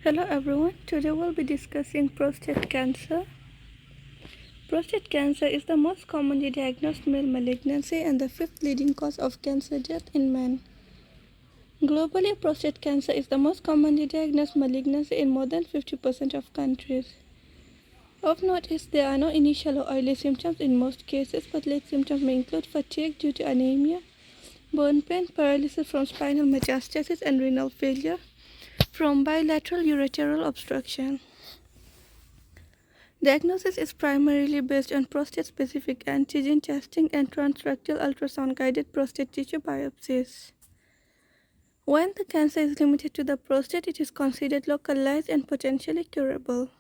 Hello everyone, today we'll be discussing prostate cancer. Prostate cancer is the most commonly diagnosed male malignancy and the fifth leading cause of cancer death in men. Globally, prostate cancer is the most commonly diagnosed malignancy in more than 50% of countries. Of note is there are no initial or early symptoms in most cases, but late symptoms may include fatigue due to anemia, bone pain, paralysis from spinal metastasis, and renal failure from bilateral ureteral obstruction. Diagnosis is primarily based on prostate-specific antigen testing and transrectal ultrasound-guided prostate tissue biopsies. When the cancer is limited to the prostate, it is considered localized and potentially curable.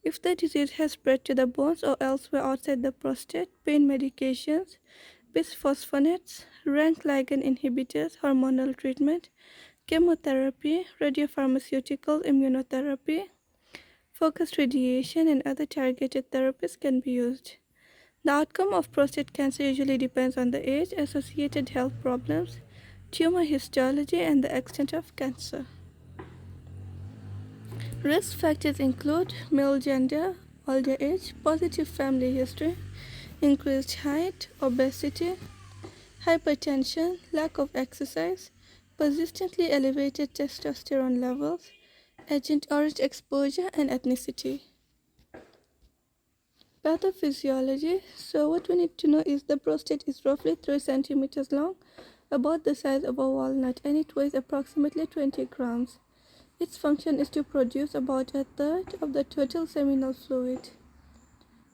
If the disease has spread to the bones or elsewhere outside the prostate, pain medications, bisphosphonates, rank ligand inhibitors, hormonal treatment, chemotherapy, radiopharmaceutical immunotherapy, focused radiation, and other targeted therapies can be used. The outcome of prostate cancer usually depends on the age, associated health problems, tumor histology, and the extent of cancer. Risk factors include male gender, older age, positive family history, increased height, obesity, hypertension, lack of exercise, persistently elevated testosterone levels, Agent Orange exposure, and ethnicity. Pathophysiology. So what we need to know is the prostate is roughly 3 centimeters long, about the size of a walnut, and it weighs approximately 20 grams. Its function is to produce about a third of the total seminal fluid.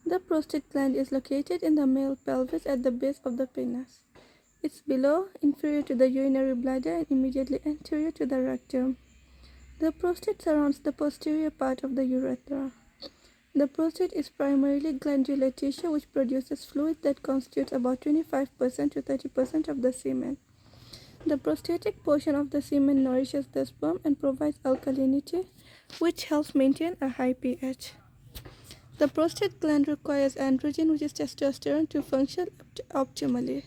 The prostate gland is located in the male pelvis at the base of the penis. It's below, inferior to the urinary bladder, and immediately anterior to the rectum. The prostate surrounds the posterior part of the urethra. The prostate is primarily glandular tissue which produces fluid that constitutes about 25% to 30% of the semen. The prostatic portion of the semen nourishes the sperm and provides alkalinity, which helps maintain a high pH. The prostate gland requires androgen, which is testosterone, to function optimally.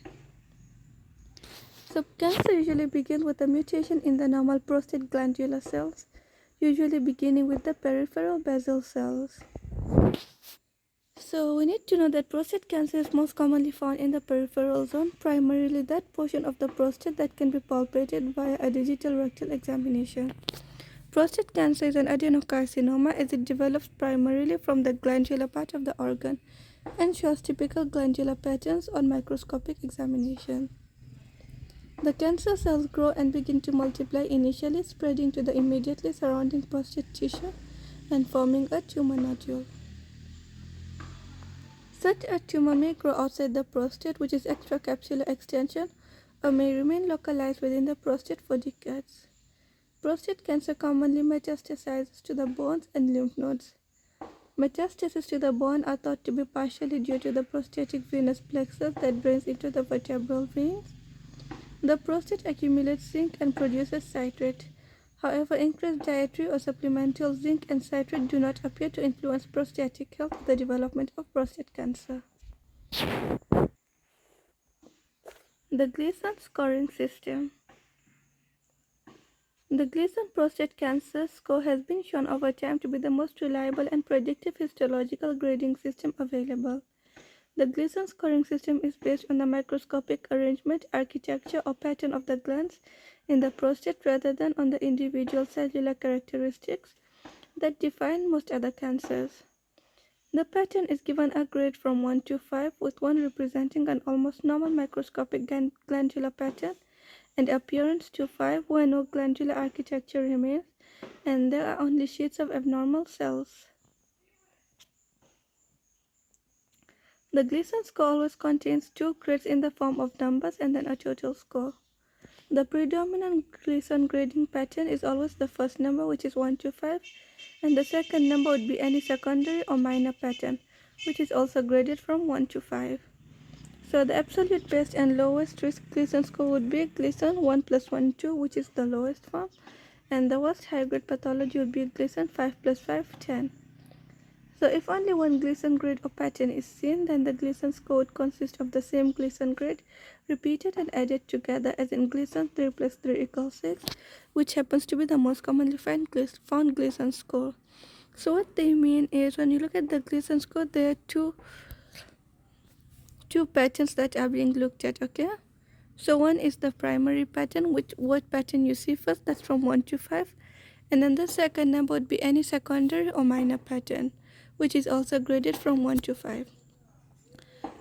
So cancer usually begins with a mutation in the normal prostate glandular cells, usually beginning with the peripheral basal cells. So we need to know that prostate cancer is most commonly found in the peripheral zone, primarily that portion of the prostate that can be palpated via a digital rectal examination. Prostate cancer is an adenocarcinoma as it develops primarily from the glandular part of the organ and shows typical glandular patterns on microscopic examination. The cancer cells grow and begin to multiply, initially spreading to the immediately surrounding prostate tissue and forming a tumor nodule. Such a tumor may grow outside the prostate, which is extracapsular extension, or may remain localized within the prostate for decades. Prostate cancer commonly metastasizes to the bones and lymph nodes. Metastases to the bone are thought to be partially due to the prostatic venous plexus that drains into the vertebral veins. The prostate accumulates zinc and produces citrate. However, increased dietary or supplemental zinc and citrate do not appear to influence prostatic health or the development of prostate cancer. The Gleason scoring system. The Gleason prostate cancer score has been shown over time to be the most reliable and predictive histological grading system available. The Gleason scoring system is based on the microscopic arrangement, architecture, or pattern of the glands in the prostate rather than on the individual cellular characteristics that define most other cancers. The pattern is given a grade from 1 to 5, with 1 representing an almost normal microscopic glandular pattern, and appearance to 5 where no glandular architecture remains and there are only sheets of abnormal cells. The Gleason score always contains 2 grades in the form of numbers and then a total score. The predominant Gleason grading pattern is always the first number, which is 1 to 5, and the second number would be any secondary or minor pattern, which is also graded from 1 to 5. So the absolute best and lowest risk Gleason score would be Gleason 1 plus 1 2, which is the lowest form, and the worst high-grade pathology would be Gleason 5 plus 5 10. So if only one Gleason grade or pattern is seen, then the Gleason score would consist of the same Gleason grade repeated and added together, as in Gleason 3 plus 3 equals 6, which happens to be the most commonly found Gleason score. So what they mean is, when you look at the Gleason score, there are two patterns that are being looked at, okay? So one is the primary pattern, which what pattern you see first, that's from 1 to 5. And then the second number would be any secondary or minor pattern, which is also graded from 1 to 5.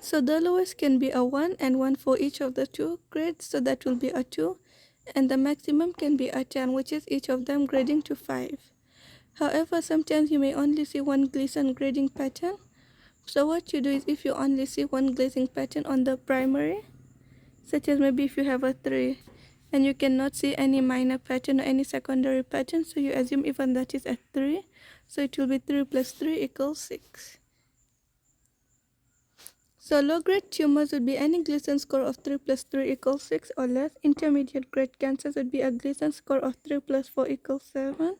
So the lowest can be a 1 and 1 for each of the two grades, so that will be a 2. And the maximum can be a 10, which is each of them grading to 5. However, sometimes you may only see one Gleason grading pattern. So what you do is, if you only see one Gleason pattern on the primary, such as maybe if you have a 3 and you cannot see any minor pattern or any secondary pattern, so you assume even that is a 3, so it will be 3 plus 3 equals 6. So low grade tumors would be any Gleason score of 3 plus 3 equals 6 or less. Intermediate grade cancers would be a Gleason score of 3 plus 4 equals 7.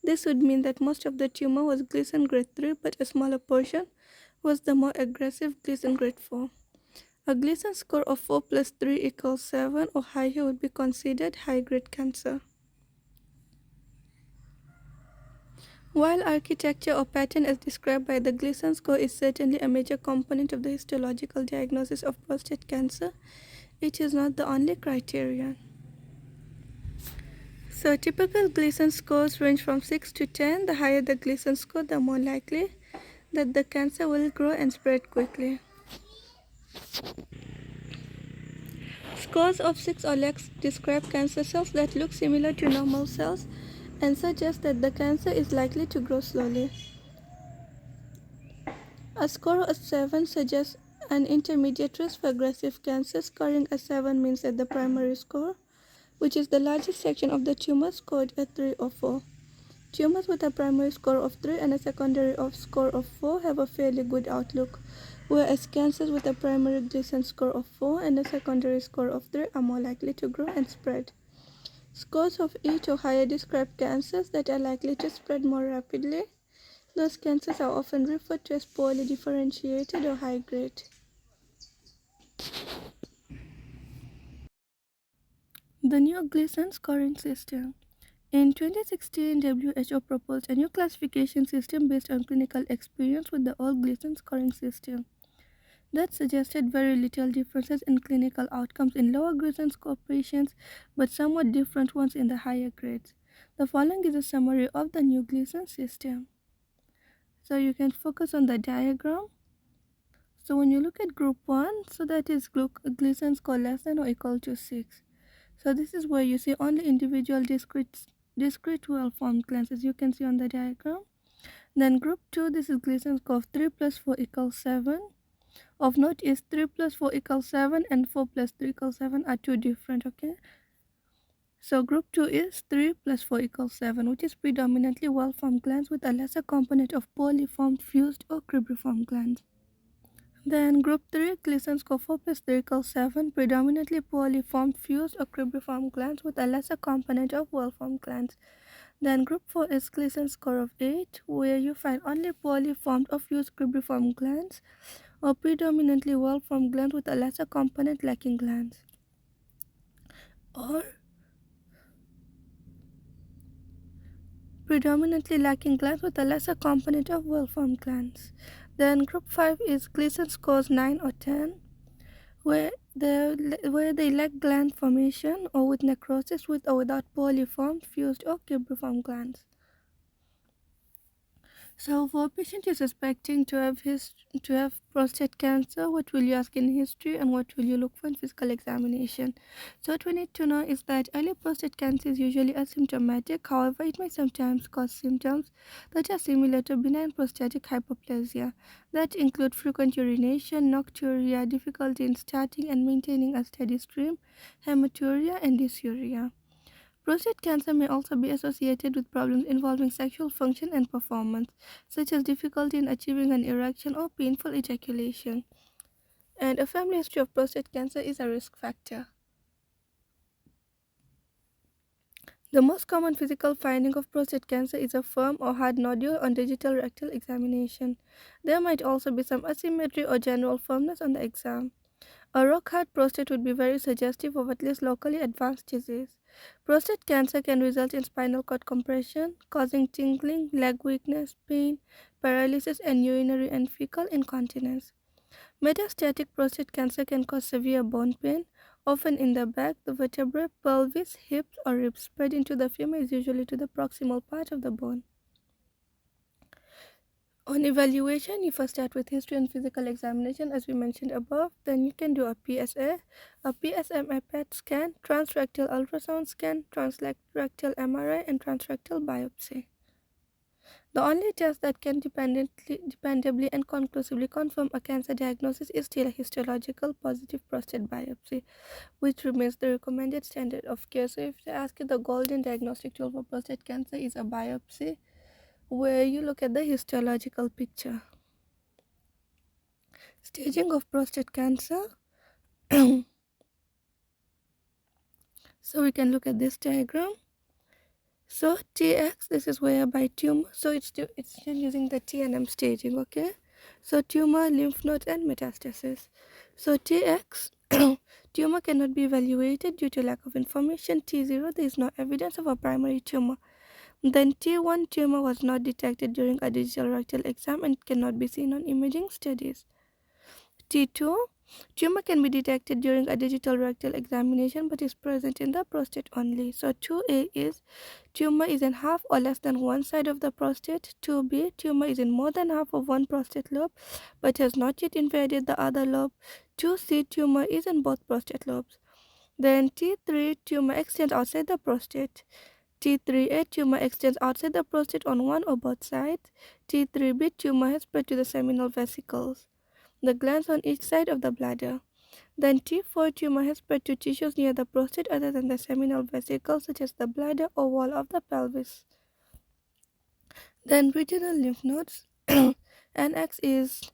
This would mean that most of the tumor was Gleason grade 3, but a smaller portion was the more aggressive Gleason grade 4. A Gleason score of 4 plus 3 equals 7 or higher would be considered high-grade cancer. While architecture or pattern as described by the Gleason score is certainly a major component of the histological diagnosis of prostate cancer, it is not the only criterion. So typical Gleason scores range from 6 to 10. The higher the Gleason score, the more likely that the cancer will grow and spread quickly. Scores of 6 or less describe cancer cells that look similar to normal cells and suggest that the cancer is likely to grow slowly. A score of 7 suggests an intermediate risk for aggressive cancer. Scoring a 7 means that the primary score, which is the largest section of the tumor, scored a 3 or 4. Tumors with a primary score of 3 and a secondary score of 4 have a fairly good outlook, whereas cancers with a primary Gleason score of 4 and a secondary score of 3 are more likely to grow and spread. Scores of 8 or higher describe cancers that are likely to spread more rapidly. Those cancers are often referred to as poorly differentiated or high grade. The new Gleason scoring system. In 2016, WHO proposed a new classification system based on clinical experience with the old Gleason scoring system that suggested very little differences in clinical outcomes in lower Gleason score patients, but somewhat different ones in the higher grades. The following is a summary of the new Gleason system. So you can focus on the diagram. So when you look at group 1, so that is Gleason score less than or equal to 6. So this is where you see only individual discrete well-formed glands, as you can see on the diagram. Then group 2, this is Gleason score of 3 plus 4 equals 7. Of note is 3 plus 4 equals 7 and 4 plus 3 equals 7 are two different, okay? So group 2 is 3 plus 4 equals 7, which is predominantly well-formed glands with a lesser component of poorly formed fused or cribriform glands. Then group 3, Gleason score 4 plus 3 equals 7, predominantly poorly formed fused or cribriform glands with a lesser component of well-formed glands. Then group 4 is Gleason score of 8, where you find only poorly formed or fused cribriform glands or predominantly well-formed glands with a lesser component lacking glands. Or predominantly lacking glands with a lesser component of well-formed glands. Then group 5 is Gleason scores 9 or 10, where they lack gland formation or with necrosis with or without poorly formed, fused or cribriform glands. So for a patient you're suspecting to have prostate cancer, what will you ask in history and what will you look for in physical examination? So what we need to know is that early prostate cancer is usually asymptomatic. However, it may sometimes cause symptoms that are similar to benign prostatic hyperplasia that include frequent urination, nocturia, difficulty in starting and maintaining a steady stream, hematuria, and dysuria. Prostate cancer may also be associated with problems involving sexual function and performance, such as difficulty in achieving an erection or painful ejaculation. And a family history of prostate cancer is a risk factor. The most common physical finding of prostate cancer is a firm or hard nodule on digital rectal examination. There might also be some asymmetry or general firmness on the exam. A rock-hard prostate would be very suggestive of at least locally advanced disease. Prostate cancer can result in spinal cord compression, causing tingling, leg weakness, pain, paralysis, and urinary and fecal incontinence. Metastatic prostate cancer can cause severe bone pain, often in the back, the vertebrae, pelvis, hips, or ribs. Spread into the femur usually to the proximal part of the bone. On evaluation, you first start with history and physical examination as we mentioned above. Then you can do a PSA, a PSMA PET scan, transrectal ultrasound scan, transrectal MRI, and transrectal biopsy. The only test that can dependably and conclusively confirm a cancer diagnosis is still a histological positive prostate biopsy, which remains the recommended standard of care. So if they ask you, the golden diagnostic tool for prostate cancer is a biopsy, where you look at the histological picture. Staging of prostate cancer. So we can look at this diagram. So TX, this is whereby tumor, so it's still using the T and M staging, okay? So tumor, lymph nodes, and metastasis. So TX, tumor cannot be evaluated due to lack of information. T0, there is no evidence of a primary tumor. Then T1, tumor was not detected during a digital rectal exam and cannot be seen on imaging studies. T2, tumor can be detected during a digital rectal examination but is present in the prostate only. So 2A is tumor is in half or less than one side of the prostate. 2B, tumor is in more than half of one prostate lobe but has not yet invaded the other lobe. 2C, tumor is in both prostate lobes. Then T3, tumor extends outside the prostate. T3A, tumor extends outside the prostate on one or both sides. T3B, tumor has spread to the seminal vesicles, the glands on each side of the bladder. Then T4, tumor has spread to tissues near the prostate other than the seminal vesicles, such as the bladder or wall of the pelvis. Then regional lymph nodes. NX is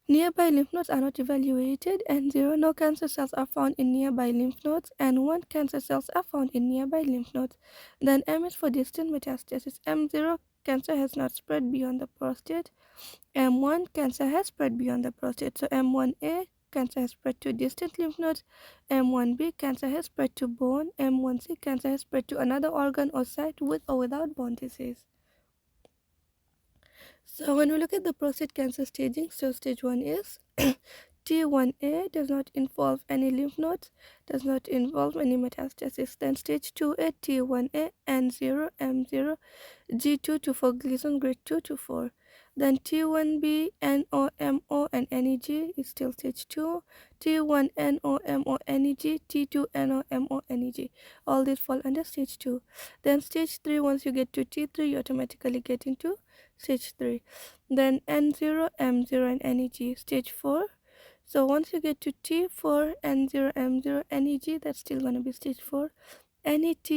nearby lymph nodes are not evaluated, and 0, no cancer cells are found in nearby lymph nodes, and 1, cancer cells are found in nearby lymph nodes. Then M is for distant metastasis. M0, cancer has not spread beyond the prostate. M1, cancer has spread beyond the prostate. So M1A, cancer has spread to distant lymph nodes. M1B, cancer has spread to bone. M1C, cancer has spread to another organ or site with or without bone disease. So when we look at the prostate cancer staging, so stage 1 is T1A, does not involve any lymph nodes, does not involve any metastasis. Then stage 2A, T1A, N0, M0, G2 to 4, Gleason grade 2 to 4. Then T1B, NO, and NEG is still stage 2. T1, NO, NEG, T2, NO, NEG. All these fall under stage 2. Then stage 3, once you get to T3, you automatically get into stage 3. Then N0, M0, and NEG, stage 4. So once you get to T4, N0, M0, NEG, that's still going to be stage 4. NET,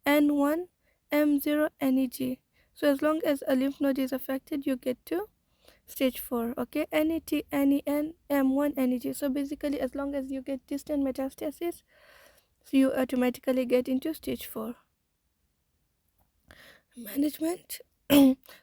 N1, M0, NEG. So as long as a lymph node is affected, you get to stage 4. Okay, NET, NEN, M1, NEG. So basically, as long as you get distant metastasis, so you automatically get into stage 4. Management.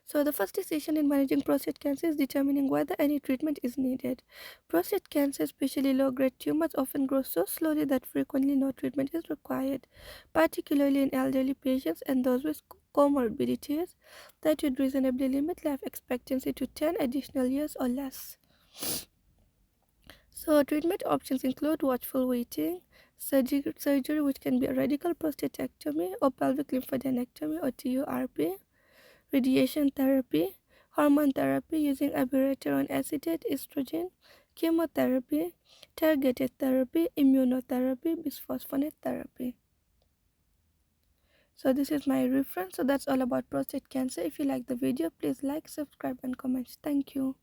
So the first decision in managing prostate cancer is determining whether any treatment is needed. Prostate cancer, especially low-grade tumors, often grow so slowly that frequently no treatment is required, particularly in elderly patients and those with comorbidities that would reasonably limit life expectancy to 10 additional years or less. So treatment options include watchful waiting, surgery which can be a radical prostatectomy or pelvic lymphadenectomy or TURP, radiation therapy, hormone therapy using abiraterone acetate, estrogen, chemotherapy, targeted therapy, immunotherapy, bisphosphonate therapy. So this is my reference. So that's all about prostate cancer. If you like the video, please like, subscribe, and comment. Thank you.